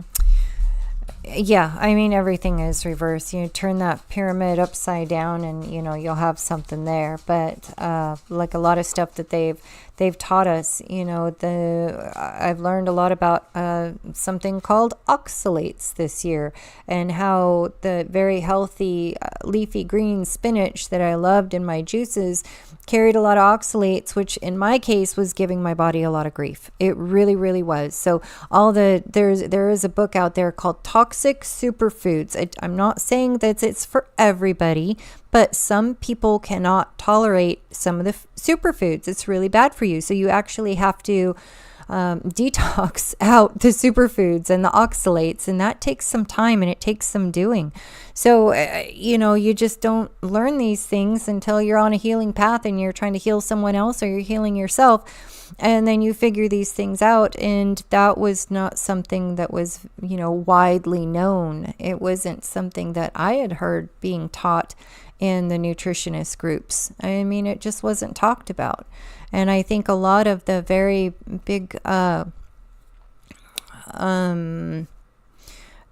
S2: Yeah, I mean, everything is reverse. You turn that pyramid upside down and, you'll have something there. But like a lot of stuff that they've taught us, I've learned a lot about something called oxalates this year, and how the very healthy leafy green spinach that I loved in my juices carried a lot of oxalates, which in my case was giving my body a lot of grief. It really, really was. So there is a book out there called Toxic Superfoods. I'm not saying that it's for everybody, but some people cannot tolerate some of the superfoods. It's really bad for you. So you actually have to detox out the superfoods and the oxalates, and that takes some time and it takes some doing. So, you just don't learn these things until you're on a healing path and you're trying to heal someone else, or you're healing yourself. And then you figure these things out. And that was not something that was, widely known. It wasn't something that I had heard being taught in the nutritionist groups. I mean, it just wasn't talked about. And I think a lot of the very big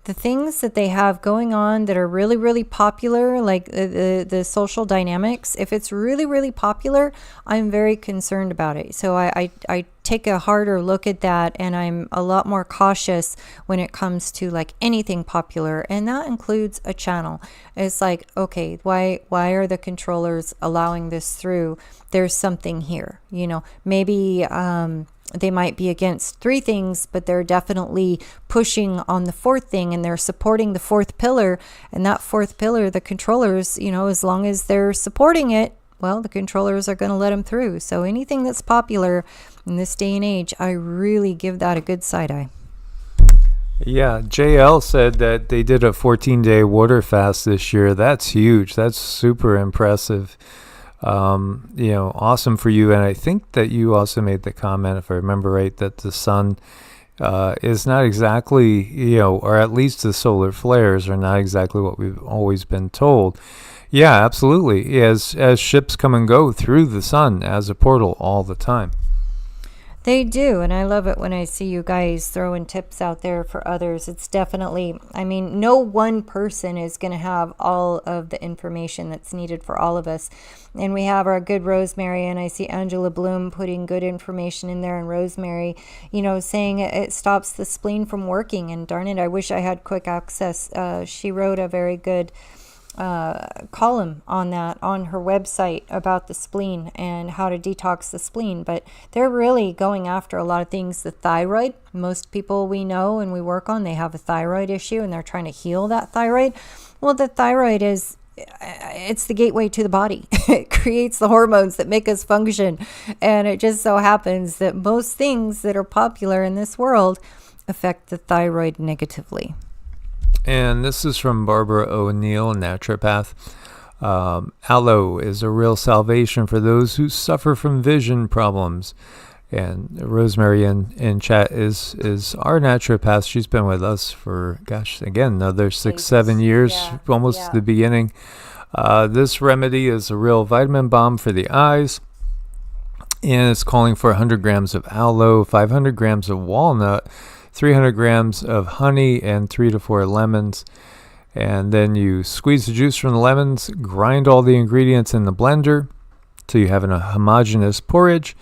S2: the things that they have going on that are really, really popular, like the social dynamics, if it's really, really popular, I'm very concerned about it. So I take a harder look at that, and I'm a lot more cautious when it comes to like anything popular, and that includes a channel. It's like, okay, why are the controllers allowing this through? There's something here, maybe they might be against 3 things, but they're definitely pushing on the 4th thing, and they're supporting the 4th pillar. And that 4th pillar, the controllers, as long as they're supporting it, well, the controllers are going to let them through. So anything that's popular in this day and age, I really give that a good side eye.
S1: Yeah, JL said that they did a 14-day water fast this year. That's huge. That's super impressive. Awesome for you. And I think that you also made the comment, if I remember right, that the sun is not exactly, or at least the solar flares are not exactly what we've always been told. Yeah, absolutely. As ships come and go through the sun as a portal all the time.
S2: They do, and I love it when I see you guys throwing tips out there for others. It's definitely, no one person is going to have all of the information that's needed for all of us. And we have our good Rosemary, and I see Angela Bloom putting good information in there, and Rosemary, saying it stops the spleen from working. And darn it, I wish I had quick access. She wrote a very good column on that on her website about the spleen and how to detox the spleen. But they're really going after a lot of things. The thyroid, most people we know and we work on, they have a thyroid issue and they're trying to heal that thyroid. Well, the thyroid it's the gateway to the body. It creates the hormones that make us function, and it just so happens that most things that are popular in this world affect the thyroid negatively.
S1: And this is from Barbara O'Neill, naturopath. Aloe is a real salvation for those who suffer from vision problems. And Rosemary in chat is our naturopath. She's been with us for, another 6-7 years, almost the beginning. This remedy is a real vitamin bomb for the eyes. And it's calling for 100 grams of aloe, 500 grams of walnut, 300 grams of honey, and 3 to 4 lemons. And then you squeeze the juice from the lemons, grind all the ingredients in the blender till you have a homogeneous porridge.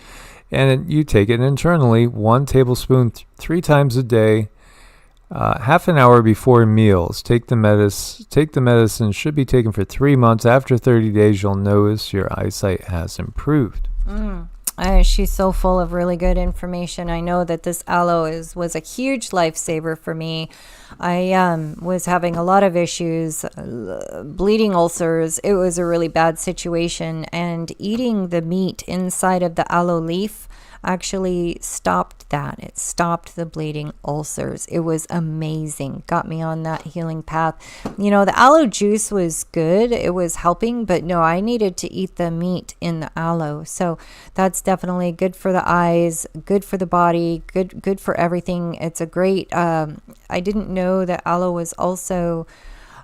S1: And you take it internally, 1 tablespoon 3 times a day, half an hour before meals. Take the medicine. Should be taken for 3 months. After 30 days, you'll notice your eyesight has improved.
S2: She's so full of really good information. I know that this aloe was a huge lifesaver for me. I was having a lot of issues, bleeding ulcers. It was a really bad situation, and eating the meat inside of the aloe leaf actually stopped that. It stopped the bleeding ulcers. It was amazing. Got me on that healing path. You know, the aloe juice was good. It was helping, but no, I needed to eat the meat in the aloe. So that's definitely good for the eyes, good for the body, good for everything. It's a great, I didn't know that aloe was also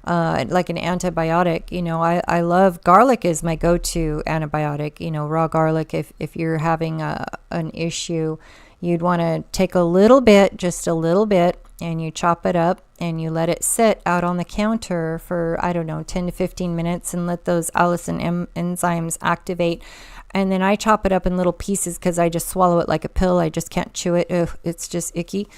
S2: like an antibiotic. You know, I love garlic is my go-to antibiotic. You know, raw garlic. If you're having an issue, you'd want to take a little bit, just a little bit, and you chop it up and you let it sit out on the counter for, I don't know, 10 to 15 minutes and let those allicin enzymes activate. And then I chop it up in little pieces because I just swallow it like a pill. I just can't chew it. Ugh, it's just icky.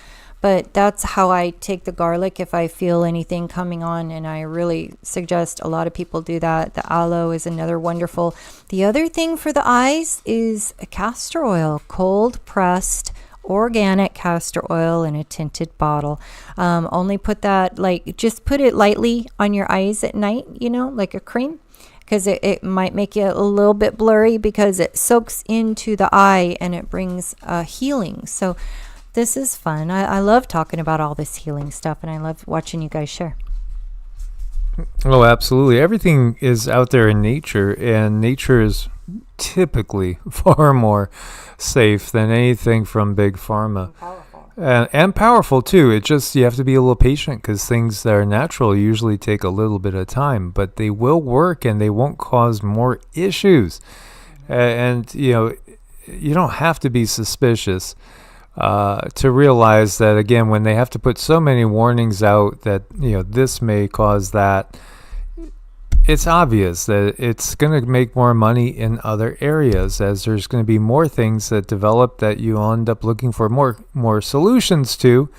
S2: But that's how I take the garlic if I feel anything coming on, and I really suggest a lot of people do that. The aloe is another wonderful. The other thing for the eyes is castor oil, cold pressed organic castor oil in a tinted bottle. Only put that, just put it lightly on your eyes at night, you know, like a cream, because it might make you a little bit blurry because it soaks into the eye and it brings healing. So this is fun. I love talking about all this healing stuff, and I love watching you guys share.
S1: Oh, absolutely. Everything is out there in nature, and nature is typically far more safe than anything from big pharma. And powerful too. It just, you have to be a little patient because things that are natural usually take a little bit of time, but they will work and they won't cause more issues. And you know, you don't have to be suspicious to realize that, again, when they have to put so many warnings out that, you know, this may cause that, it's obvious that it's going to make more money in other areas, as there's going to be more things that develop that you end up looking for more solutions to,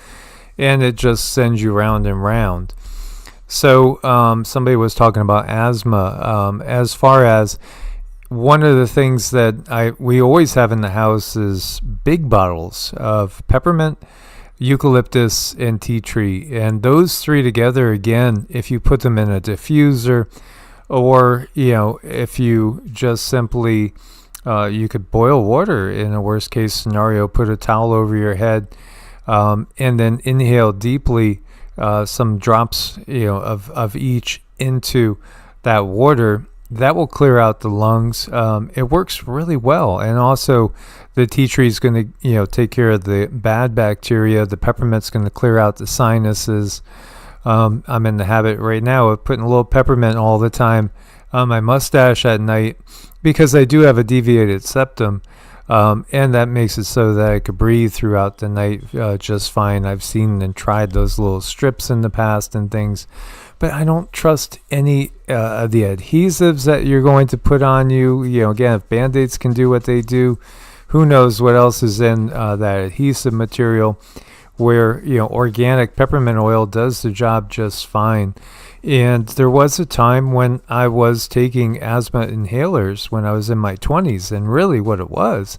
S1: and it just sends you round and round. So somebody was talking about asthma. As far as one of the things that we always have in the house is big bottles of peppermint, eucalyptus, and tea tree. And those three together, again, if you put them in a diffuser, or, you know, if you just simply, you could boil water in a worst case scenario, put a towel over your head, and then inhale deeply some drops, you know, of each into that water. That will clear out the lungs. It works really well. And also the tea tree is going to, you know, take care of the bad bacteria. The peppermint's going to clear out the sinuses. I'm in the habit right now of putting a little peppermint all the time on my mustache at night because I do have a deviated septum. And that makes it so that I could breathe throughout the night just fine. I've seen and tried those little strips in the past and things. But I don't trust any of the adhesives that you're going to put on you. You know, again, if Band-Aids can do what they do, who knows what else is in that adhesive material, where, you know, organic peppermint oil does the job just fine. And there was a time when I was taking asthma inhalers when I was in my 20s, and really what it was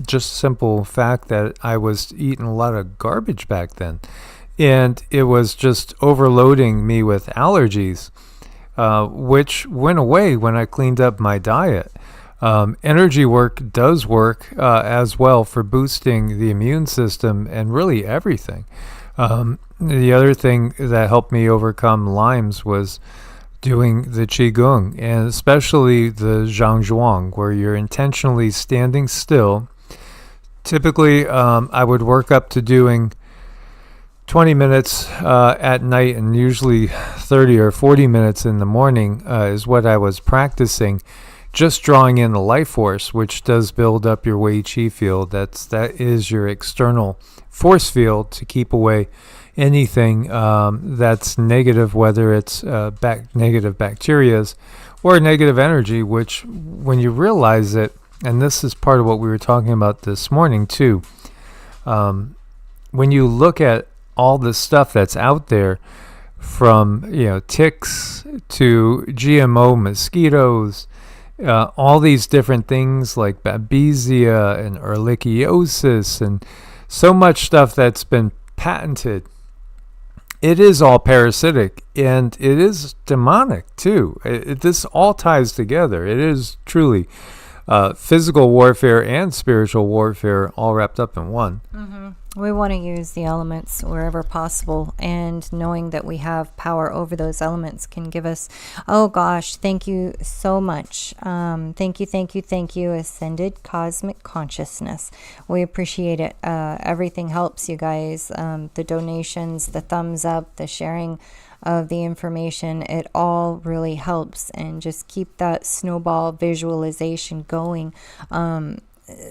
S1: just simple fact that I was eating a lot of garbage back then. And it was just overloading me with allergies, which went away when I cleaned up my diet. Energy work does work as well for boosting the immune system and really everything. The other thing that helped me overcome Lyme's was doing the Qigong, and especially the Zhangzhuang, where you're intentionally standing still. Typically, I would work up to doing 20 minutes at night, and usually 30 or 40 minutes in the morning is what I was practicing. just drawing in the life force, which does build up your Wei Qi field. That is your external force field to keep away anything that's negative, whether it's negative bacterias or negative energy, which when you realize it, and this is part of what we were talking about this morning too, when you look at all the stuff that's out there, from ticks to GMO mosquitoes, all these different things like babesia and ehrlichiosis, and so much stuff that's been patented. It is all parasitic, and it is demonic too. This all ties together. It is truly physical warfare and spiritual warfare all wrapped up in one.
S2: Mm-hmm. We want to use the elements wherever possible, and knowing that we have power over those elements can give us, oh gosh, thank you so much. Thank you, Ascended Cosmic Consciousness. We appreciate it. Everything helps, you guys. The donations, the thumbs up, the sharing of the information, it all really helps, and just keep that snowball visualization going.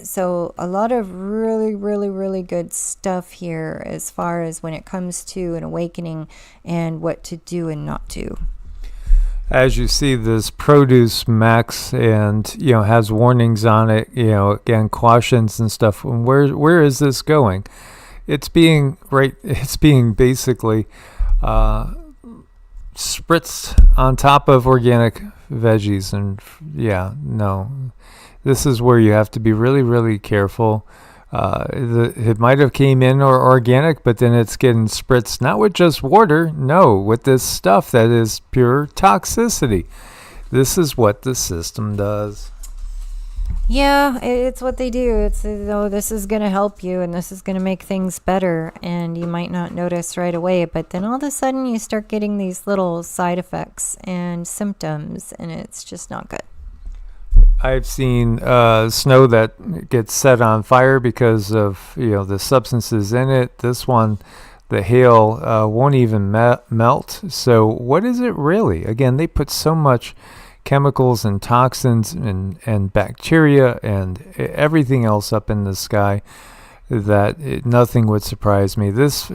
S2: So a lot of really, really, really good stuff here as far as when it comes to an awakening and what to do and not do.
S1: As you see, this produce max and has warnings on it, again, cautions and stuff. And where is this going? It's being basically spritzed on top of organic veggies, and this is where you have to be really, really careful. It might have came in or organic, but then it's getting spritzed, not with just water, no, with this stuff that is pure toxicity. This is what the system does.
S2: Yeah, it's what they do. It's, this is going to help you, and this is going to make things better, and you might not notice right away, but then all of a sudden you start getting these little side effects and symptoms, and it's just not good.
S1: I've seen snow that gets set on fire because of the substances in it. This one, the hail won't even melt. So what is it really? Again, they put so much chemicals and toxins and bacteria and everything else up in the sky that nothing would surprise me. This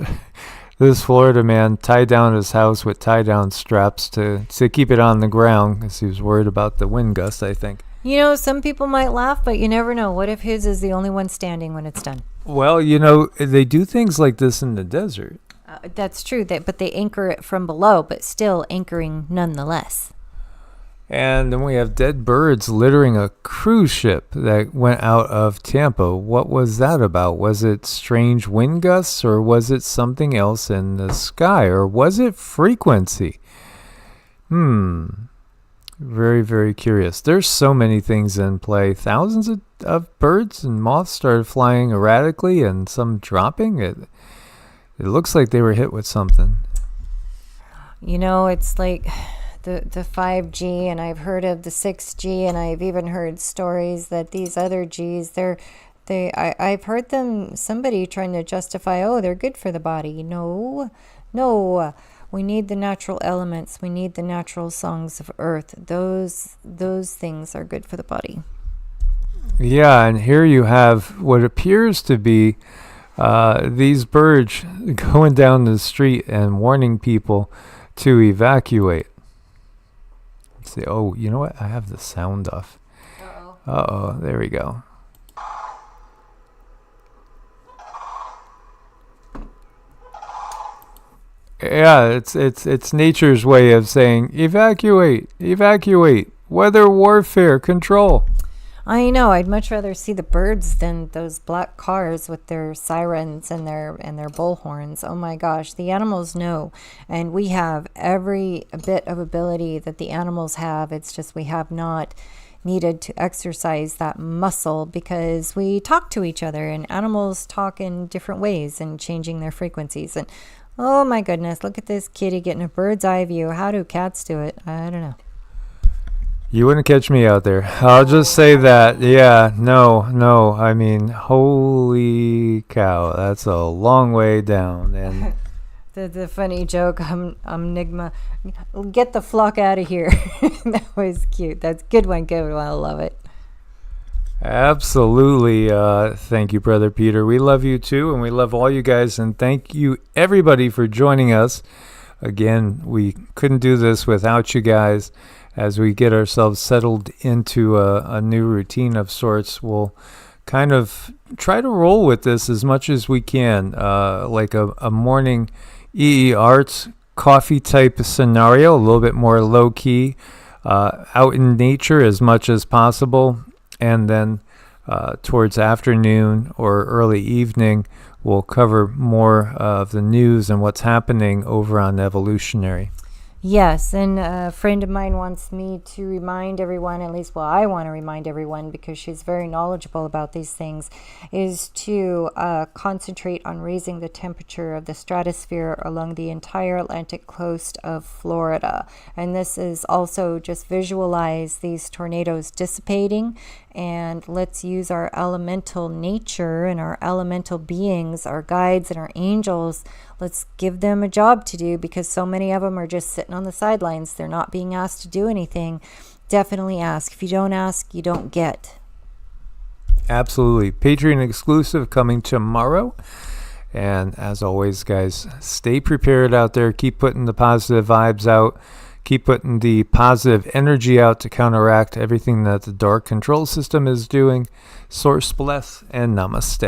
S1: Florida man tied down his house with tie-down straps to keep it on the ground because he was worried about the wind gust, I think.
S2: Some people might laugh, but you never know. What if his is the only one standing when it's done?
S1: Well, they do things like this in the desert.
S2: That's true, but they anchor it from below, but still anchoring nonetheless.
S1: And then we have dead birds littering a cruise ship that went out of Tampa. What was that about? Was it strange wind gusts, or was it something else in the sky, or was it frequency? Very, very curious. There's so many things in play. Thousands of birds and moths started flying erratically, and some dropping. It looks like they were hit with something.
S2: It's like the 5G, and I've heard of the 6G, and I've even heard stories that these other Gs, I've heard somebody trying to justify, they're good for the body. No. We need the natural elements. We need the natural songs of earth. Those things are good for the body.
S1: Yeah, and here you have what appears to be these birds going down the street and warning people to evacuate. Let's see. Oh, you know what? I have the sound off. Uh-oh. There we go. Yeah, it's nature's way of saying evacuate, weather warfare, control.
S2: I know. I'd much rather see the birds than those black cars with their sirens and their bullhorns. Oh my gosh, the animals know, and we have every bit of ability that the animals have. It's just we have not needed to exercise that muscle because we talk to each other, and animals talk in different ways and changing their frequencies. And oh my goodness, look at this kitty getting a bird's eye view. How do cats do it? I don't know.
S1: You wouldn't catch me out there. I'll just say that. Yeah, no. I mean, holy cow, that's a long way down. And
S2: The funny joke, Enigma, get the flock out of here. That was cute. That's good one, good one. I love it.
S1: Absolutely. Thank you, Brother Peter. We love you too, and we love all you guys. And thank you, everybody, for joining us. Again, we couldn't do this without you guys. As we get ourselves settled into a new routine of sorts, we'll kind of try to roll with this as much as we can, like a morning EEARTS coffee type scenario, a little bit more low key, out in nature as much as possible. And then towards afternoon or early evening, we'll cover more of the news and what's happening over on Evolutionary.
S2: Yes, and a friend of mine wants me to remind everyone, at least, well, I want to remind everyone because she's very knowledgeable about these things, is to concentrate on raising the temperature of the stratosphere along the entire Atlantic coast of Florida. And this is also just visualize these tornadoes dissipating, and let's use our elemental nature and our elemental beings, our guides and our angels. Let's give them a job to do, because so many of them are just sitting on the sidelines. They're not being asked to do anything. Definitely ask. If you don't ask, you don't get.
S1: Absolutely. Patreon exclusive coming tomorrow. And as always, guys, stay prepared out there. Keep putting the positive vibes out. Keep putting the positive energy out to counteract everything that the dark control system is doing. Source bless and namaste.